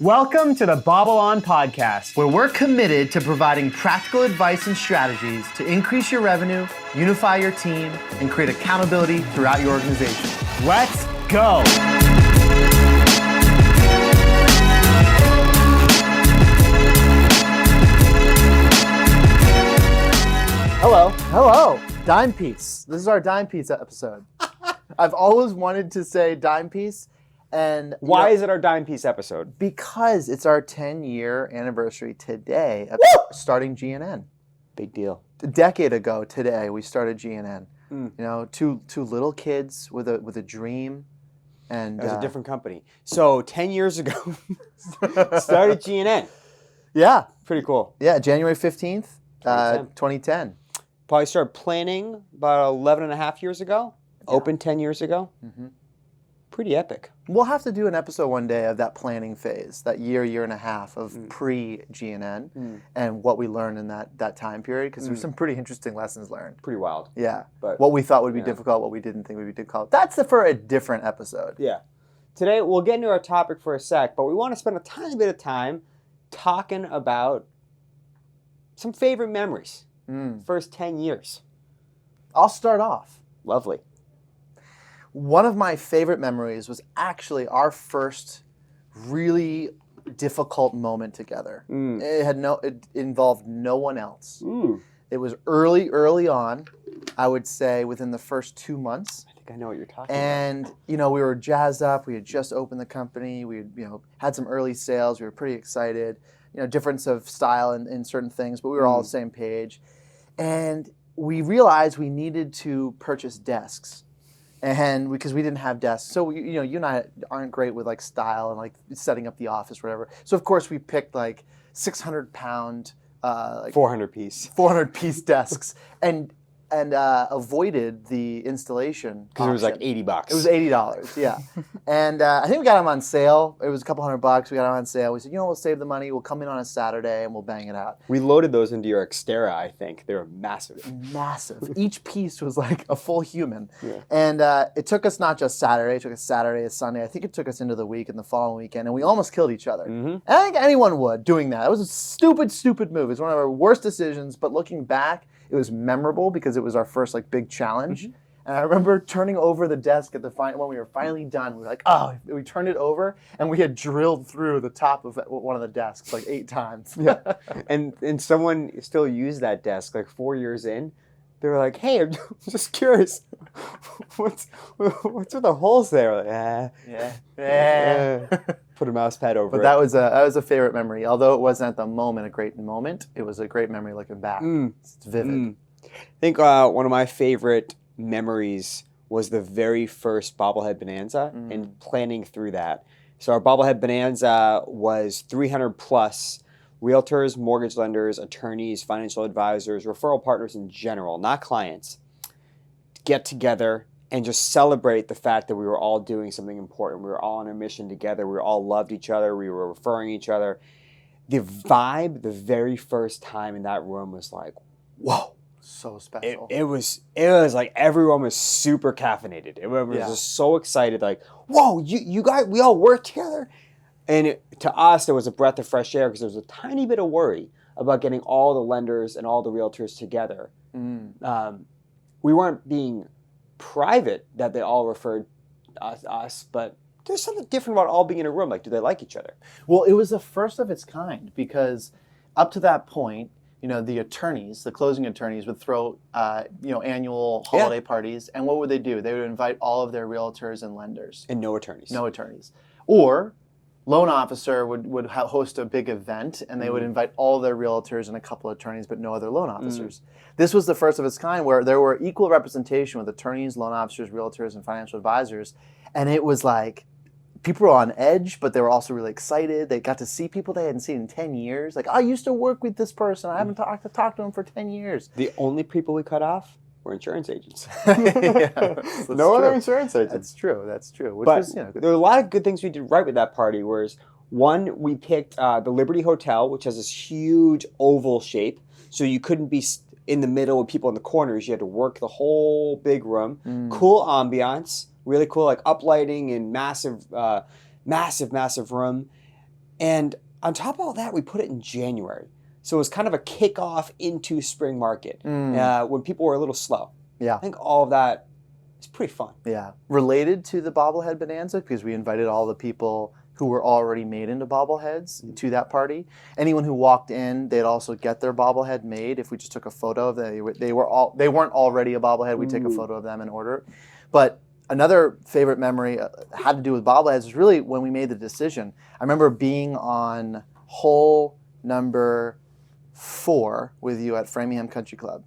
Welcome to the BobbleOn podcast, where we're committed to providing practical advice and strategies to increase your revenue, unify your team, and create accountability throughout your organization. Let's go! Hello. Dime piece. This is our dime piece episode. I've always wanted to say dime piece. And why is it our dime piece episode? Because it's our 10-year anniversary today of starting GNN. Big deal. A decade ago today, we started GNN. You know, two little kids with a dream, and it was a different company. So 10 years ago, started GNN. Yeah, pretty cool. Yeah, January 15th, 2010. Probably started planning about 11 and a half years ago. Yeah. Opened 10 years ago. Mm-hmm. Pretty epic. We'll have to do an episode one day of that planning phase, that year and a half of pre-GNN and what we learned in that time period, because there's some pretty interesting lessons learned. Pretty wild. Yeah. But what we thought would be difficult, what we didn't think would be difficult. That's for a different episode. Yeah. Today, we'll get into our topic for a sec, but we want to spend a tiny bit of time talking about some favorite memories. First 10 years. I'll start off. Lovely. One of my favorite memories was actually our first really difficult moment together. It involved no one else. It was early on, I would say within the first 2 months. I think I know what you're talking about. And, you know, we were jazzed up. We had just opened the company. We had, had some early sales. We were pretty excited. Difference of style in certain things, but we were all on the same page. And we realized we needed to purchase desks. And because we didn't have desks, so you and I aren't great with like style and like setting up the office, or whatever. So of course we picked like 600-pound, 400 piece desks, and avoided the installation because it was like $80. It was $80, yeah. And I think we got them on sale. It was a couple $100. We got them on sale. We said, we'll save the money. We'll come in on a Saturday and we'll bang it out. We loaded those into your Xterra, I think. They were massive. Massive. Each piece was like a full human. Yeah. And it took us not just Saturday. It took us Saturday, Sunday. I think it took us into the week and the following weekend. And we almost killed each other. And I think anyone would doing that. It was a stupid move. It was one of our worst decisions. But looking back, it was memorable because it was our first big challenge. And I remember turning over the desk at when we were finally done. We were like, we turned it over and we had drilled through the top of one of the desks 8 times. Yeah. And someone still used that desk 4 years in. They were like, hey, I'm just curious. What's with the holes there? Yeah. Put a mouse pad over it. But that was a favorite memory. Although it wasn't at the moment a great moment, it was a great memory looking back. It's vivid. I think one of my favorite memories was the very first Bobblehead Bonanza and planning through that. So our Bobblehead Bonanza was 300 plus realtors, mortgage lenders, attorneys, financial advisors, referral partners in general, not clients, get together and just celebrate the fact that we were all doing something important. We were all on a mission together. We all loved each other. We were referring each other. The vibe the very first time in that room was like, whoa. So special. It was like everyone was super caffeinated. Everyone was just so excited, like, whoa, you guys, we all work together. And to us, it was a breath of fresh air because there was a tiny bit of worry about getting all the lenders and all the realtors together. We weren't being private that they all referred us, but there's something different about all being in a room. Do they like each other? Well, it was the first of its kind because up to that point, the attorneys, the closing attorneys would throw, annual holiday parties. And what would they do? They would invite all of their realtors and lenders. And no attorneys. No attorneys. Or loan officer would host a big event and they would invite all their realtors and a couple of attorneys, but no other loan officers. This was the first of its kind where there were equal representation with attorneys, loan officers, realtors, and financial advisors. And it was like, people were on edge, but they were also really excited. They got to see people they hadn't seen in 10 years. I used to work with this person. I haven't talked to him for 10 years. The only people we cut off were insurance agents. No other insurance agents. That's true. But there were a lot of good things we did right with that party. Whereas one, we picked the Liberty Hotel, which has this huge oval shape. So you couldn't be in the middle with people in the corners. You had to work the whole big room. Cool ambiance. Really cool, uplighting and massive room. And on top of all that, we put it in January. So it was kind of a kickoff into spring market when people were a little slow. Yeah. I think all of that is pretty fun. Yeah. Related to the Bobblehead Bonanza, because we invited all the people who were already made into bobbleheads to that party. Anyone who walked in, they'd also get their bobblehead made. If we just took a photo of them, they weren't already a bobblehead. We'd take a photo of them and order it. But another favorite memory had to do with bobbleheads is really when we made the decision. I remember being on hole number 4 with you at Framingham Country Club,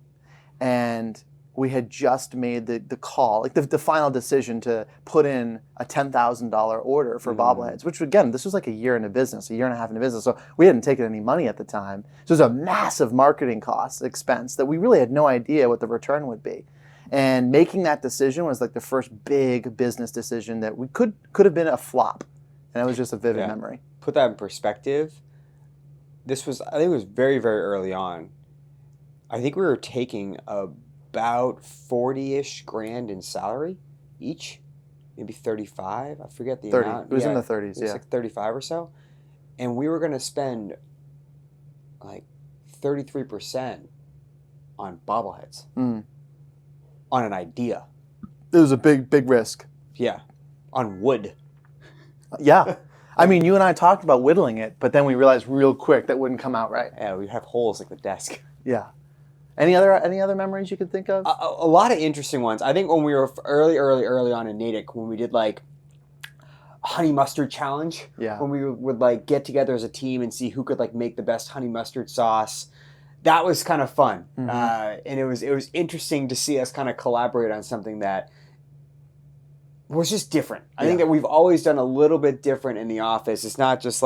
and we had just made the call, like the final decision to put in a $10,000 order for bobbleheads, which again, this was like a year into business, a year and a half into business. So we hadn't taken any money at the time. So it was a massive marketing cost expense that we really had no idea what the return would be. And making that decision was like the first big business decision that we could have been a flop. And it was just a vivid memory. Put that in perspective. I think it was very, very early on. I think we were taking about 40-ish grand in salary each, maybe 35. I forget the 30. amount. It was in the 30s, It was like 35 or so. And we were going to spend like 33% on bobbleheads, on an idea. It was a big risk. Yeah, on wood. Yeah. I mean, you and I talked about whittling it, but then we realized real quick that wouldn't come out right. Yeah, we have holes like the desk. Yeah. Any other memories you can think of? A lot of interesting ones. I think when we were early on in Natick, when we did like honey mustard challenge, when we would like get together as a team and see who could like make the best honey mustard sauce. That was kind of fun, and it was interesting to see us kind of collaborate on something that was just different. I think that we've always done a little bit different in the office. It's not just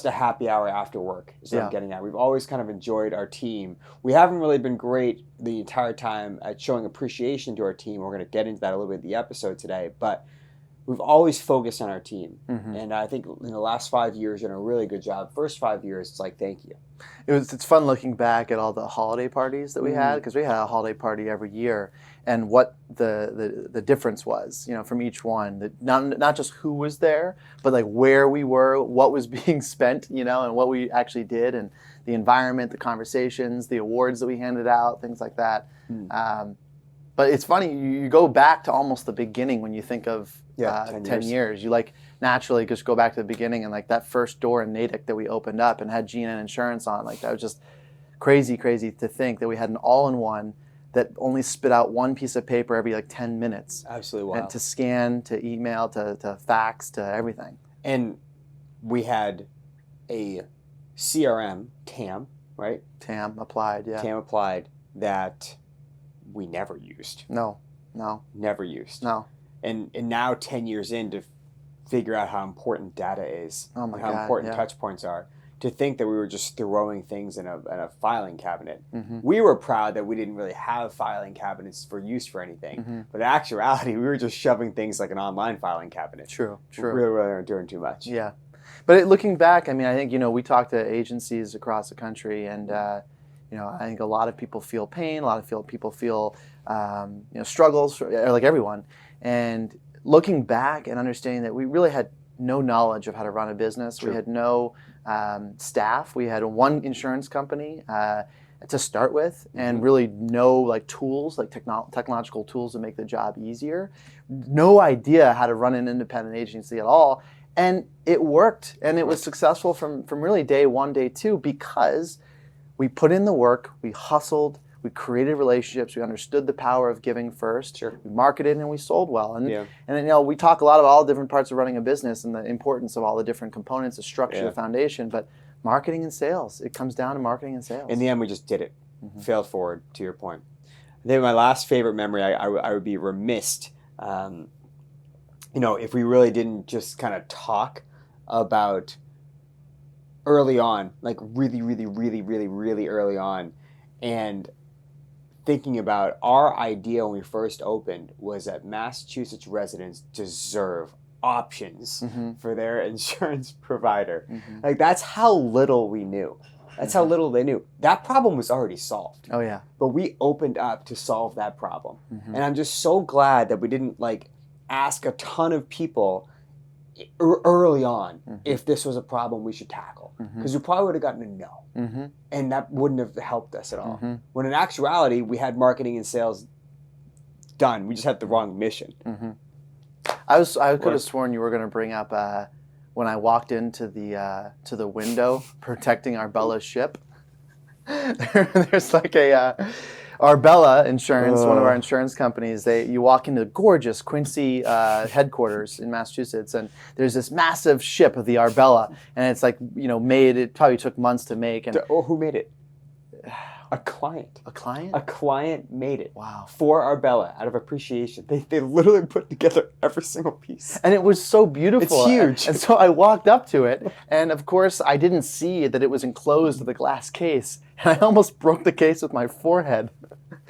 a happy hour after work, is what I'm getting at. We've always kind of enjoyed our team. We haven't really been great the entire time at showing appreciation to our team. We're going to get into that a little bit in the episode today, but we've always focused on our team. And I think in the last 5 years, you've done a really good job. First 5 years, it's like, thank you. It's fun looking back at all the holiday parties that we had, because we had a holiday party every year, and what the difference was, from each one. Not just who was there, but like where we were, what was being spent, and what we actually did, and the environment, the conversations, the awards that we handed out, things like that. But it's funny, you go back to almost the beginning when you think of 10 years. You naturally just go back to the beginning, and like that first door in Natick that we opened up and had GNN Insurance on, like that was just crazy to think that we had an all-in-one that only spit out one piece of paper every like 10 minutes. Absolutely wild. And to scan, to email, to fax, to everything. And we had a CRM, TAM, right? TAM applied, yeah. TAM applied that we never used. No. Never used. No. And now 10 years in to figure out how important data is, how important touch points are, to think that we were just throwing things in a filing cabinet. We were proud that we didn't really have filing cabinets for use for anything, but in actuality, we were just shoving things like an online filing cabinet. True. We really weren't doing too much. Yeah. But looking back, I mean, I think, we talked to agencies across the country, and, I think a lot of people feel pain, a lot of people feel, struggles, like everyone. And looking back and understanding that we really had no knowledge of how to run a business. True. We had no staff. We had one insurance company to start with, and really no tools, technological tools to make the job easier. No idea how to run an independent agency at all. And it worked, and it was successful from really day one, day two, because we put in the work, we hustled, we created relationships, we understood the power of giving first. Sure. We marketed and we sold well. And then, we talk a lot about all the different parts of running a business and the importance of all the different components, the structure, the foundation, but marketing and sales, it comes down to marketing and sales. In the end, we just did it. Failed forward, to your point. I think my last favorite memory, I would be remiss, if we really didn't just kind of talk about early on, like really early on, and thinking about our idea when we first opened was that Massachusetts residents deserve options for their insurance provider. Like, that's how little we knew. That's how little they knew. That problem was already solved. Oh, yeah. But we opened up to solve that problem. And I'm just so glad that we didn't ask a ton of people early on if this was a problem we should tackle. Because we probably would have gotten a no. And that wouldn't have helped us at all. When in actuality, we had marketing and sales done. We just had the wrong mission. I could have sworn you were going to bring up when I walked into the window protecting Arbella's ship. There's like Arbella Insurance, one of our insurance companies. You walk into gorgeous Quincy headquarters in Massachusetts, and there's this massive ship of the Arbella, and it's like made. It probably took months to make. And who made it? A client. A client? A client made it. Wow. For Arbella, out of appreciation. They literally put together every single piece. And it was so beautiful. It's huge. And so I walked up to it, and of course I didn't see that it was enclosed with a glass case, and I almost broke the case with my forehead.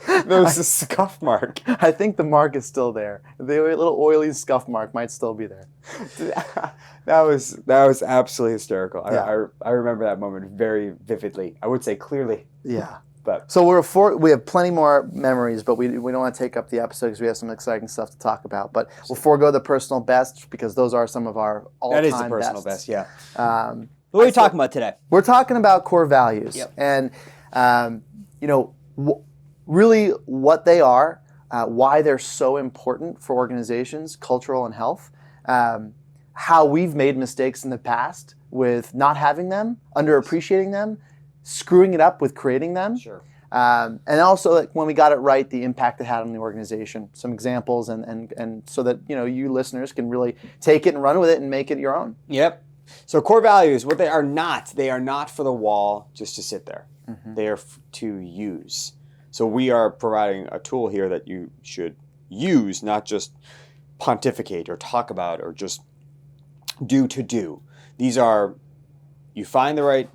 There was a scuff mark. I think the mark is still there. The little oily scuff mark might still be there. That was absolutely hysterical. Yeah. I remember that moment very vividly. I would say clearly. Yeah. But so we have plenty more memories, but we don't want to take up the episode because we have some exciting stuff to talk about. But we'll forego the personal best because those are some of our all-time bests. That is the personal best, yeah. What are we talking about today? We're talking about core values. Yep. And, really what they are, why they're so important for organizations, cultural and health, how we've made mistakes in the past with not having them, underappreciating them, screwing it up with creating them. Sure. And also, like, when we got it right, the impact it had on the organization. Some examples, and so that you listeners can really take it and run with it and make it your own. Yep. So core values, what they are not for the wall just to sit there. They are to use. So we are providing a tool here that you should use, not just pontificate or talk about or just do. These are, you find the right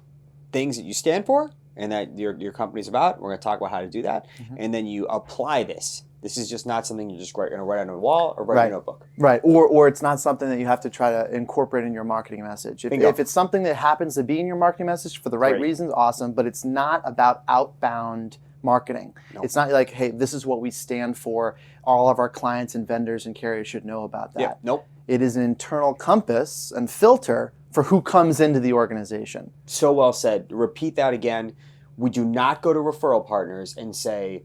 things that you stand for and that your company's about. We're going to talk about how to do that. And then you apply this. This is just not something you're just going to write on a wall or write in a notebook. Right. Or it's not something that you have to try to incorporate in your marketing message. If it's something that happens to be in your marketing message for the right reasons, awesome. But it's not about outbound marketing. Nope. It's not like, hey, this is what we stand for. All of our clients and vendors and carriers should know about that. Yep. Nope. It is an internal compass and filter for who comes into the organization. So well said. Repeat that again. We do not go to referral partners and say,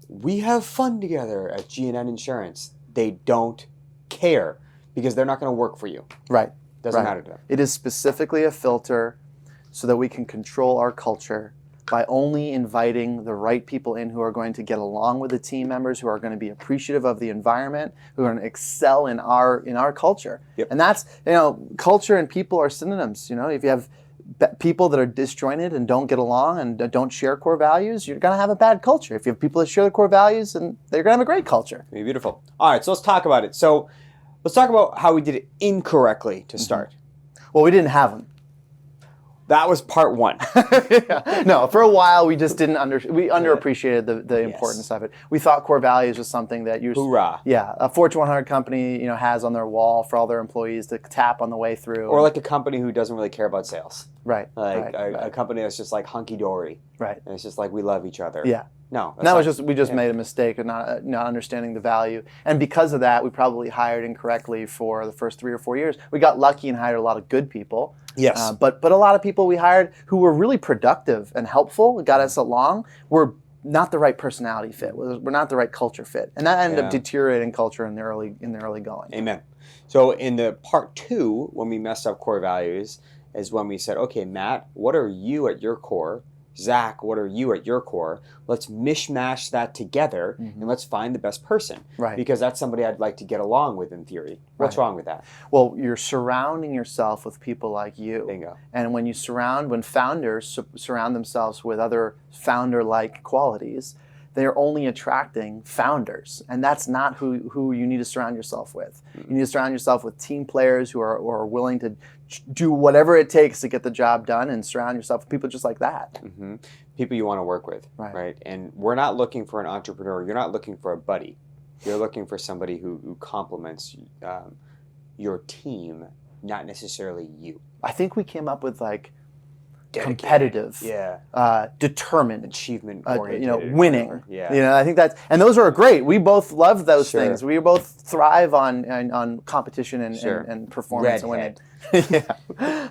we have fun together at G&N Insurance. They don't care because they're not going to work for you. Right. Doesn't matter to them. It is specifically a filter so that we can control our culture by only inviting the right people in who are going to get along with the team members, who are going to be appreciative of the environment, who are going to excel in our culture. Yep. And that's, culture and people are synonyms. If you have people that are disjointed and don't get along and don't share core values, you're going to have a bad culture. If you have people that share the core values, then they're going to have a great culture. Beautiful. All right, so let's talk about it. So let's talk about how we did it incorrectly to start. Well, we didn't have them. That was part one. Yeah. No, for a while we just didn't we underappreciated the importance of it. We thought core values was something that Hoorah. Yeah, a Fortune 100 company, has on their wall for all their employees to tap on the way through. Or like a company who doesn't really care about sales. Right. Like a company that's just like hunky dory. Right. And it's just like we love each other. Yeah. No. That was we made a mistake of not understanding the value, and because of that, we probably hired incorrectly for the first 3 or 4 years. We got lucky and hired a lot of good people. Yes. But a lot of people we hired who were really productive and helpful, got us along, were not the right personality fit. We're not the right culture fit, and that ended up deteriorating culture in the early going. Amen. So in the part two, when we messed up core values, is when we said, okay, Matt, what are you at your core? Zack, what are you at your core? Let's mishmash that together and let's find the best person. Right. Because that's somebody I'd like to get along with in theory. What's wrong with that? Well, you're surrounding yourself with people like you. Bingo. And when founders surround themselves with other founder-like qualities, they're only attracting founders. And that's not who you need to surround yourself with. You need to surround yourself with team players who are willing to do whatever it takes to get the job done, and surround yourself with people just like that. Mm-hmm. People you want to work with, right? And we're not looking for an entrepreneur. You're not looking for a buddy. You're looking for somebody who complements your team, not necessarily you. I think we came up with competitive, determined, achievement you oriented, know, winning. Yeah. You know, I think and those are great. We both love those Sure. things. We both thrive on competition and performance Redhead. and winning. Yeah,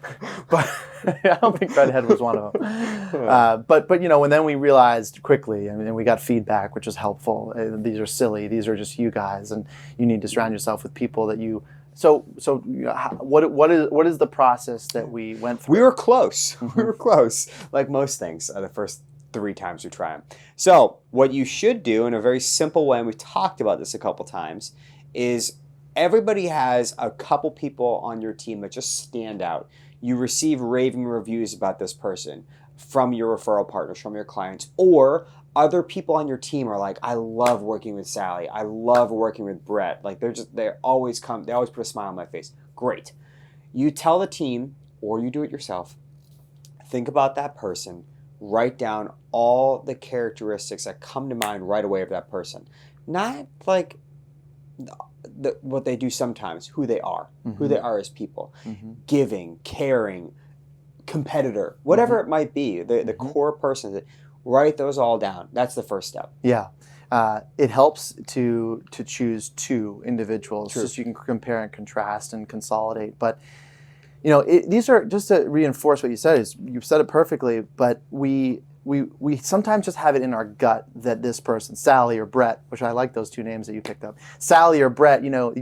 but I don't think redhead was one of them. But you know, and then we realized quickly, and we got feedback, which was helpful. These are silly. These are just you guys, and you need to surround yourself with people that you. So you know, what is the process that we went through? We were close. We were close, like most things. The first 3 times we try them. So what you should do in a very simple way, and we've talked about this a couple times, is everybody has a couple people on your team that just stand out. You receive raving reviews about this person from your referral partners, from your clients, or other people on your team are like, I love working with Sally. I love working with Brett. Like they always put a smile on my face. Great. You tell the team, or you do it yourself, think about that person, write down all the characteristics that come to mind right away of that person. Not like what they do sometimes, who they are as people. Giving, caring, competitor, whatever it might be, the core person. Write those all down. That's the first step. Yeah. It helps to choose 2 individuals, just so you can compare and contrast and consolidate. But you know, these are, just to reinforce what you said, is you said it perfectly. But we sometimes just have it in our gut that this person, Sally or Brett, which I like those 2 names that you picked up, Sally or Brett. You know,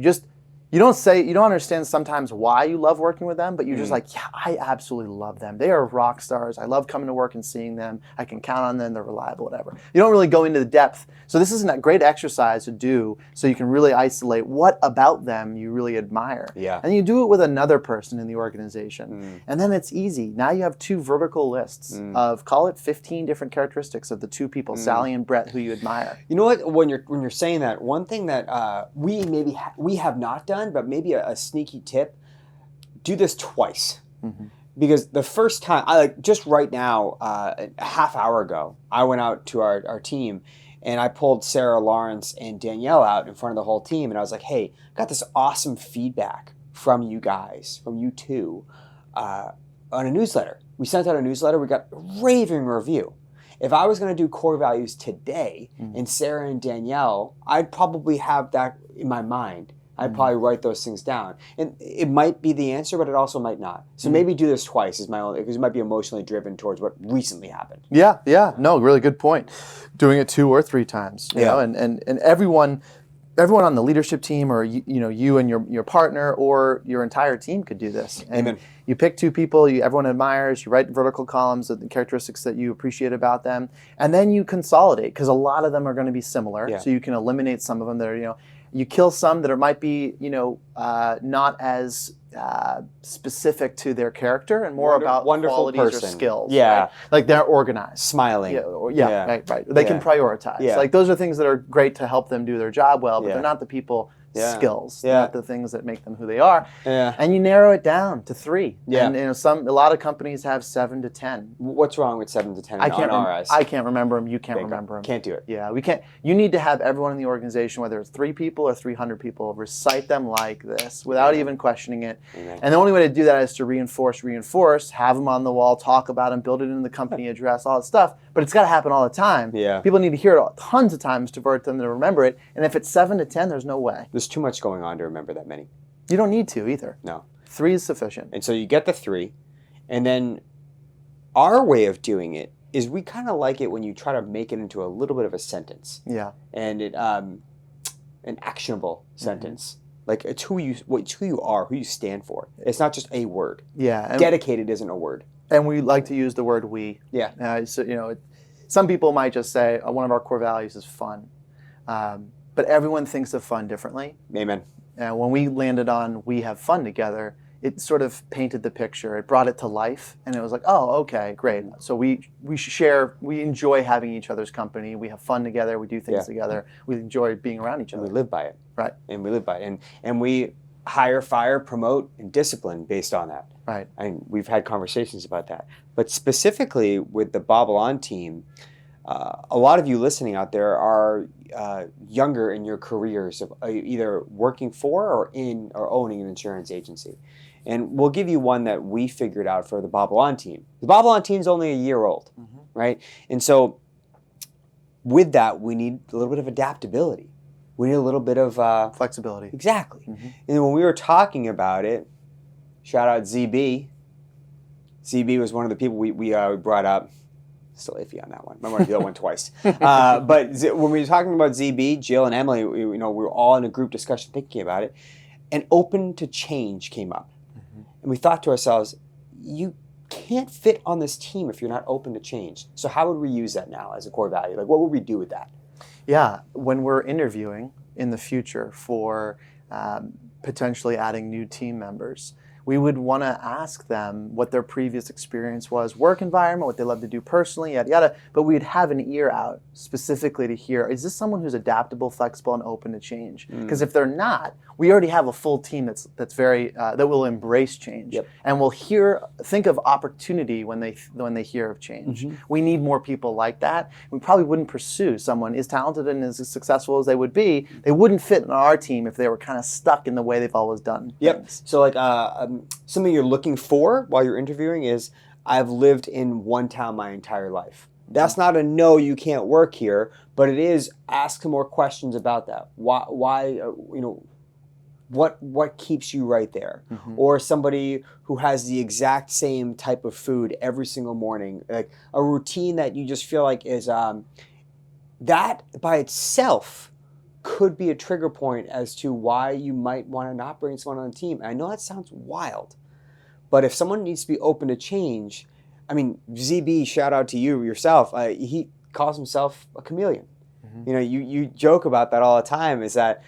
you don't understand sometimes why you love working with them, but you're just like, yeah, I absolutely love them. They are rock stars. I love coming to work and seeing them. I can count on them. They're reliable, whatever. You don't really go into the depth. So this is a great exercise to do so you can really isolate what about them you really admire. Yeah. And you do it with another person in the organization. And then it's easy. Now you have 2 vertical lists of, call it 15 different characteristics of the 2 people, Sally and Brett, who you admire. You know what? When you're saying that, one thing that we have not done, but maybe a sneaky tip, do this twice. Because the first time, just right now, a half hour ago, I went out to our team and I pulled Sarah, Lawrence, and Danielle out in front of the whole team, and I was like, hey, I got this awesome feedback from you guys, from you 2, on a newsletter. We sent out a newsletter, we got a raving review. If I was going to do core values today, and Sarah and Danielle, I'd probably have that in my mind. I'd probably write those things down. And it might be the answer, but it also might not. So maybe do this twice is my only, because it might be emotionally driven towards what recently happened. Yeah. No, really good point. Doing it 2 or 3 times. You know, and everyone on the leadership team, or you and your partner or your entire team could do this. And Amen. You pick 2 people everyone admires, you write vertical columns of the characteristics that you appreciate about them, and then you consolidate, because a lot of them are going to be similar. So you can eliminate some of them that are, you kill some that might be, not as specific to their character and more about qualities or skills. Yeah. Right? Like they're organized. Smiling. Right. They can prioritize. Yeah. Like those are things that are great to help them do their job well, but they're not the people skills, not the things that make them who they are. And you narrow it down to 3. And a lot of companies have 7 to 10. What's wrong with 7 to 10 I can't remember them. You can't remember them. Can't do it. Yeah, we can't. You need to have everyone in the organization, whether it's 3 people or 300 people, recite them like this without even questioning it. And the only way to do that is to reinforce, have them on the wall, talk about them, build it in the company address, all that stuff. But it's got to happen all the time. People need to hear it tons of times for them to remember it. And if it's 7 to 10, there's no way. There's too much going on to remember that many. You don't need to either. No. 3 is sufficient. And so you get the 3, and then our way of doing it is we kind of like it when you try to make it into a little bit of a sentence. Yeah. And it an actionable sentence. Like it's who you are, who you stand for. It's not just a word. Yeah. Dedicated isn't a word. And we like to use the word we. Yeah. Some people might just say one of our core values is fun. But everyone thinks of fun differently. Amen. And when we landed on we have fun together, it sort of painted the picture. It brought it to life, and it was like, oh, okay, great. So we enjoy having each other's company. We have fun together. We do things together. We enjoy being around each other. And we live by it. Right. And we live by it. And we hire, fire, promote, and discipline based on that. Right. And we've had conversations about that. But specifically with the BobbleOn team, a lot of you listening out there are younger in your careers of either working for or owning an insurance agency. And we'll give you one that we figured out for the BobbleOn team. The BobbleOn team's only a year old, right? And so with that, we need a little bit of adaptability. We need a little bit of flexibility. Exactly. And when we were talking about it, shout out ZB. ZB was one of the people we brought up. Still iffy on that one. I want to do that one twice. But when we were talking about ZB, Jill and Emily, we were all in a group discussion thinking about it, and open to change came up. And we thought to ourselves, you can't fit on this team if you're not open to change. So how would we use that now as a core value? Like, what would we do with that? Yeah, when we're interviewing in the future for potentially adding new team members, we would want to ask them what their previous experience was, work environment, what they love to do personally, yada, yada. But we'd have an ear out specifically to hear, is this someone who's adaptable, flexible, and open to change? Because if they're not, we already have a full team that's very, that will embrace change. And will think of opportunity when they hear of change. We need more people like that. We probably wouldn't pursue someone as talented and as successful as they would be. They wouldn't fit in our team if they were kind of stuck in the way they've always done things. So like something you're looking for while you're interviewing is, I've lived in one town my entire life. That's not a no, you can't work here, but it is ask some more questions about that. Why what keeps you right there? Or somebody who has the exact same type of food every single morning, like a routine that you just feel like is that by itself could be a trigger point as to why you might want to not bring someone on the team. And I know that sounds wild, but if someone needs to be open to change, I mean, ZB, shout out to you yourself. He calls himself a chameleon. You joke about that all the time, is that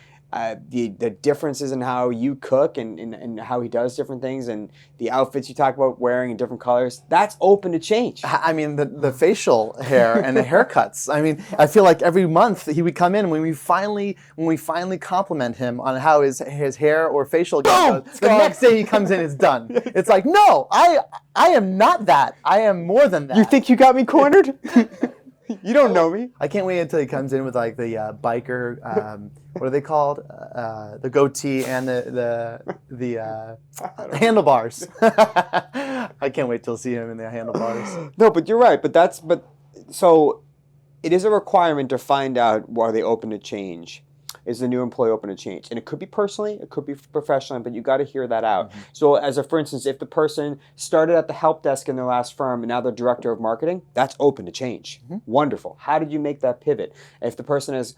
the differences in how you cook and how he does different things, and the outfits you talk about wearing in different colors, that's open to change. I mean, the facial hair and the haircuts. I mean, I feel like every month he would come in, and when we finally compliment him on how his hair or facial goes, the next day he comes in, it's done. It's like, no, I am not that. I am more than that. You think you got me cornered? You don't know me. I can't wait until he comes in with like the biker, what are they called? The goatee and the handlebars. I can't wait till see him in the handlebars. No, but you're right. So it is a requirement to find out, are they open to change? Is the new employee open to change? And it could be personally, it could be professionally, but you got to hear that out. So for instance, if the person started at the help desk in their last firm and now they're director of marketing, that's open to change. Wonderful. How did you make that pivot? If the person has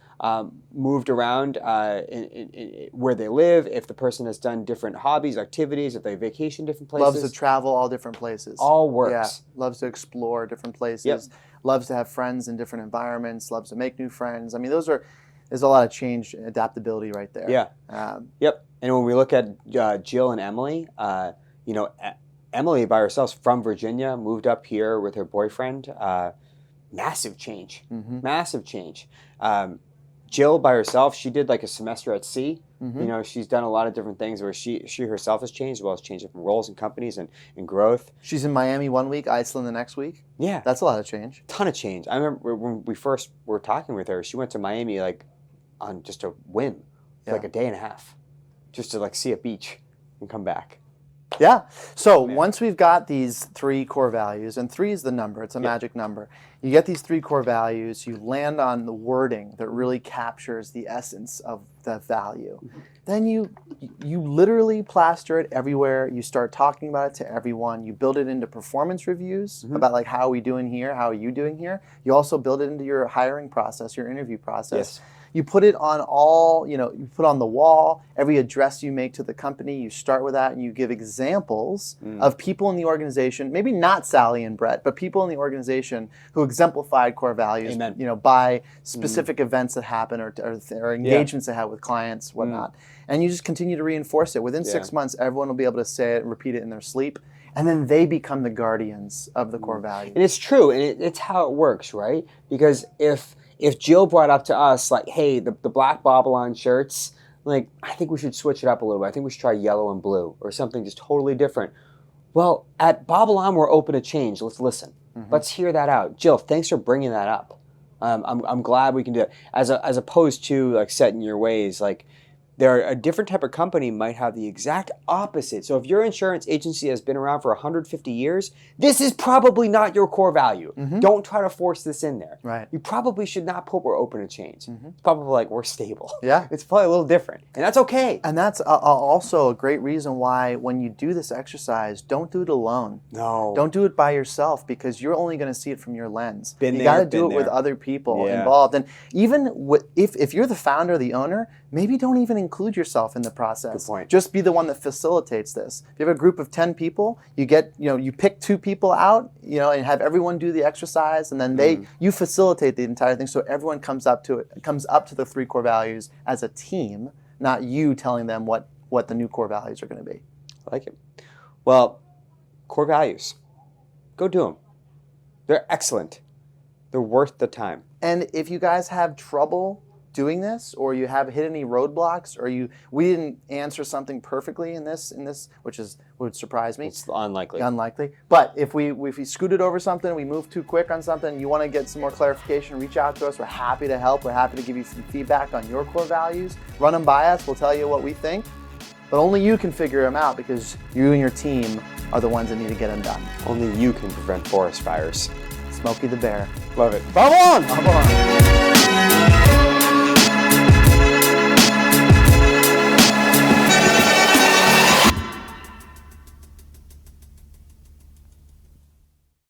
moved around in where they live, if the person has done different hobbies, activities, if they vacation different places. Loves to travel all different places. All works. Yeah. Loves to explore different places. Loves to have friends in different environments. Loves to make new friends. I mean, there's a lot of change and adaptability right there. And when we look at Jill and Emily, Emily by herself from Virginia, moved up here with her boyfriend. Massive change. Massive change. Jill by herself, she did like a semester at sea. She's done a lot of different things where she herself has changed, as well as changed different roles in companies and growth. She's in Miami one week, Iceland the next week. Yeah. That's a lot of change. Ton of change. I remember when we first were talking with her, she went to Miami like on just a whim, for like a day and a half, just to like see a beach and come back. Yeah. So once we've got these 3 core values, and 3 is the number, it's a magic number. You get these 3 core values, you land on the wording that really captures the essence of the value. Then you literally plaster it everywhere. You start talking about it to everyone. You build it into performance reviews about like, how are we doing here? How are you doing here? You also build it into your hiring process, your interview process. You put it on you put on the wall, every address you make to the company, you start with that, and you give examples of people in the organization, maybe not Sally and Brett, but people in the organization who exemplified core values, by specific events that happen or engagements they have with clients, whatnot. And you just continue to reinforce it. Within 6 months, everyone will be able to say it and repeat it in their sleep. And then they become the guardians of the core values. And it's true, and it's how it works, right? Because if Jill brought up to us, like, hey, the black BobbleOn shirts, like, I think we should switch it up a little bit. I think we should try yellow and blue or something just totally different. Well, at BobbleOn, we're open to change. Let's listen. Let's hear that out. Jill, thanks for bringing that up. I'm glad we can do it. As opposed to, like, set in your ways, like, A different type of company might have the exact opposite. So if your insurance agency has been around for 150 years, this is probably not your core value. Don't try to force this in there. Right. You probably should not put we're open to change. It's probably like we're stable. Yeah. It's probably a little different. And that's okay. And that's also a great reason why when you do this exercise, don't do it alone. No. Don't do it by yourself because you're only going to see it from your lens. Been you there, got to do been it with there. other people Yeah. involved. And even if you're the founder or the owner, maybe don't even include yourself in the process. Good point. Just be the one that facilitates this. If you have a group of 10 people, you pick 2 people out, and have everyone do the exercise, and then you facilitate the entire thing so everyone comes up to the 3 core values as a team, not you telling them what the new core values are going to be. I like it. Well, core values. Go do them. They're excellent. They're worth the time. And if you guys have trouble doing this, or you have hit any roadblocks, or we didn't answer something perfectly in this, which would surprise me. It's unlikely. Unlikely. But if we scooted over something, we moved too quick on something, you want to get some more clarification, reach out to us. We're happy to help. We're happy to give you some feedback on your core values. Run them by us. We'll tell you what we think. But only you can figure them out because you and your team are the ones that need to get them done. Only you can prevent forest fires. Smokey the Bear. Love it. BobbleOn! BobbleOn.